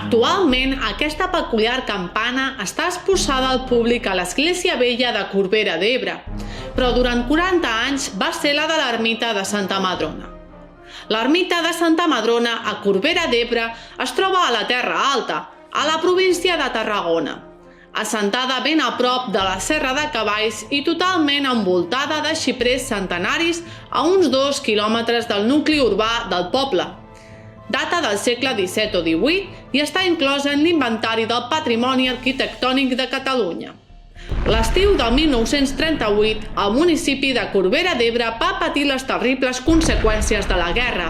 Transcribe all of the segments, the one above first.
Actualment, aquesta peculiar campana està exposada al públic a l'Església Vella de Corbera d'Ebre, però durant 40 anys va ser la de l'ermita de Santa Madrona. L'ermita de Santa Madrona, a Corbera d'Ebre, es troba a la Terra Alta, a la província de Tarragona, assentada ben a prop de la Serra de Cavalls i totalment envoltada de xiprers centenaris a uns 2 quilòmetres del nucli urbà del poble. Data del segle XVII o XVIII i està inclosa en l'Inventari del Patrimoni Arquitectònic de Catalunya. L'estiu del 1938, el municipi de Corbera d'Ebre va patir les terribles conseqüències de la guerra.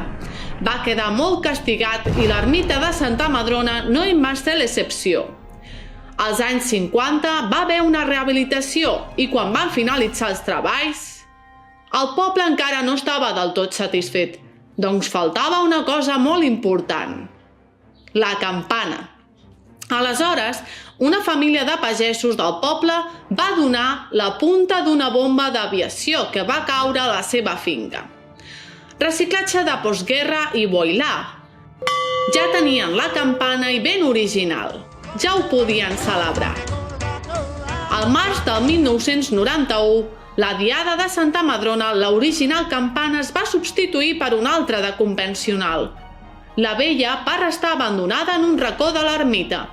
Va quedar molt castigat i l'ermita de Santa Madrona no en va ser l'excepció. Als anys 50 va haver una rehabilitació i quan van finalitzar els treballs, el poble encara no estava del tot satisfet, doncs faltava una cosa molt important: la campana. Aleshores, una família de pagesos del poble va donar la punta d'una bomba d'aviació que va caure a la seva finca. Reciclatge de postguerra i boilar. Ja tenien la campana i ben original. Ja ho podien celebrar. Al març del 1991, la diada de Santa Madrona, l'original campana, es va substituir per una altra de convencional. La vella va restar abandonada en un racó de l'ermita,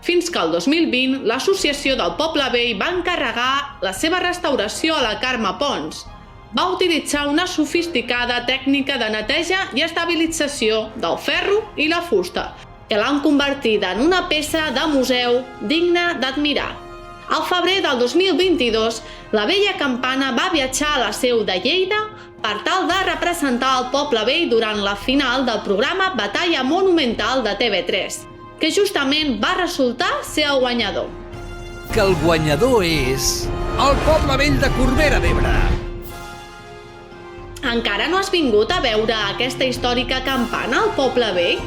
fins que el 2020 l'Associació del Poble Vell va encarregar la seva restauració a la Carme Pons. Va utilitzar una sofisticada tècnica de neteja i estabilització del ferro i la fusta, que l'han convertida en una peça de museu digna d'admirar. Al febrer del 2022, la vella campana va viatjar a la seu de Lleida per tal de representar el poble vell durant la final del programa Batalla Monumental de TV3, que justament va resultar ser el guanyador. Que el guanyador és el poble vell de Corbera d'Ebre. Encara no has vingut a veure aquesta històrica campana al poble vell?